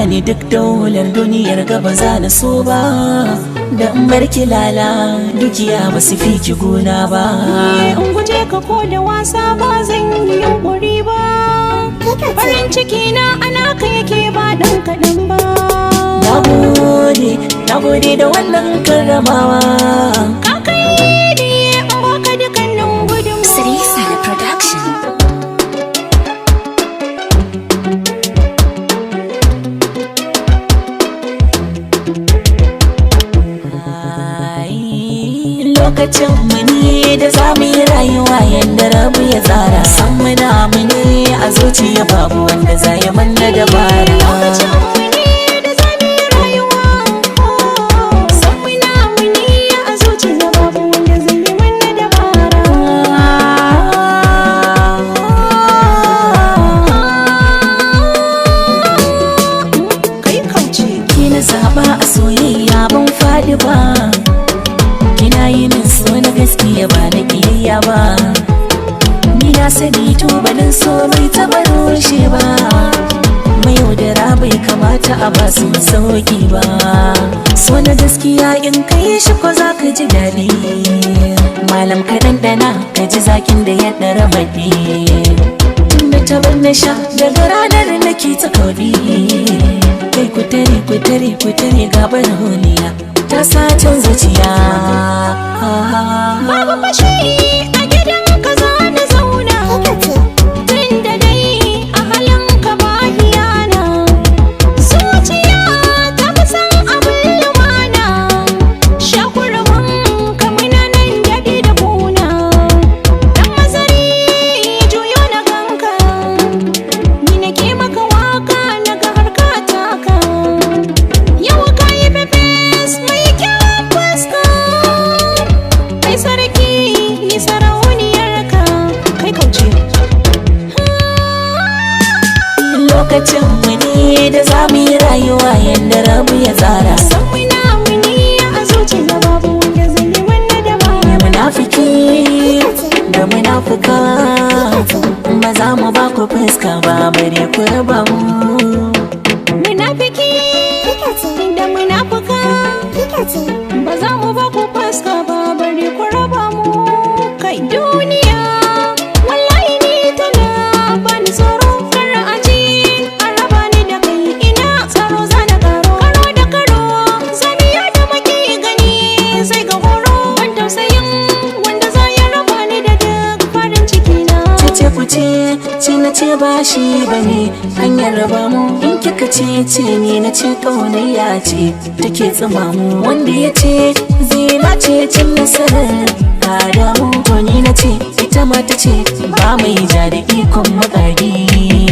bani duk daular duniyar gaba za na so ba, da in barki lala dukiya ba su fi ki gona ba. in guje ka ko da wasa ba zan yi yunkuri ba, farin ciki na ana ka yake ba dan kaɗan ba. Na gode da wannan karramawa. Ka kai ni an baka dukkanin gudunmawa. Sayyaiya production. Lokacin mu ne da za mu yi rayuwa yadda rabu ya tsara, san muna mu ne a zuciya babu wanda za ya manna dabara. Lokacin mu ne da za mu yi rayuwa, san muna mu ne a zuciya babu wanda zai yi mana dabara. Kai kauce Ki na zaba a soyayya ban faɗi ba, kina yi min so na gaskiya ba na ƙiyayya ba. Ni na sani tubalin so bai taɓa rushe ba, mai yaudara bai kamata a ba su masauki ba. So na gaskiya in kai shi ko za ka ji daɗi, malam ka ɗanɗana ka ji zakin da ya ɗara baɗi. Tunda tabar na sha daga ranar nake ta kauɗi, kai ku tare gabar huniya ta sacin zuciya. babu fashi a gidan ka za na zauna, tun da dai a halin ka ba hiyana. Zuciya ta fi san abin lumana, shakurman ka muna nan daɗi da kuna. Dan mazari juyo na ganka, ni nake maka waka na ga harka taka. Yau ka yi fefes mai kyawun fuska, kai sarki ni sarauniyar ka. Kai kauce Lokacin mu ne da za mu yi rayuwa yadda rabu ya tsara, san muna muni a zuciya babu wanda zai yi mana dabara. munafiki da munafuka ba za mu ba ku fuska ba bare ku raba mu. Munafiki da munafuka ba za mu ba ku fuska ba bari ku raba mu. Kai duniya wallahi ni tana bani tsoro, kar a ji an raba ni da kai. Ina tsaro za na karo da karo, zamiya da maki gani sai ga horo. Ban tausayin wanda za ya raba ni da duk farin ciki na. Cece ku ce na ce ba shi bane hanyar raba mu, in kika ce ni na ce ƙaunayya ce take tsima mu. Wanda ya ce zina ce cin nasarar Adamu, to ni na ce ita ma ta ce ba mai ja da ikon magagi.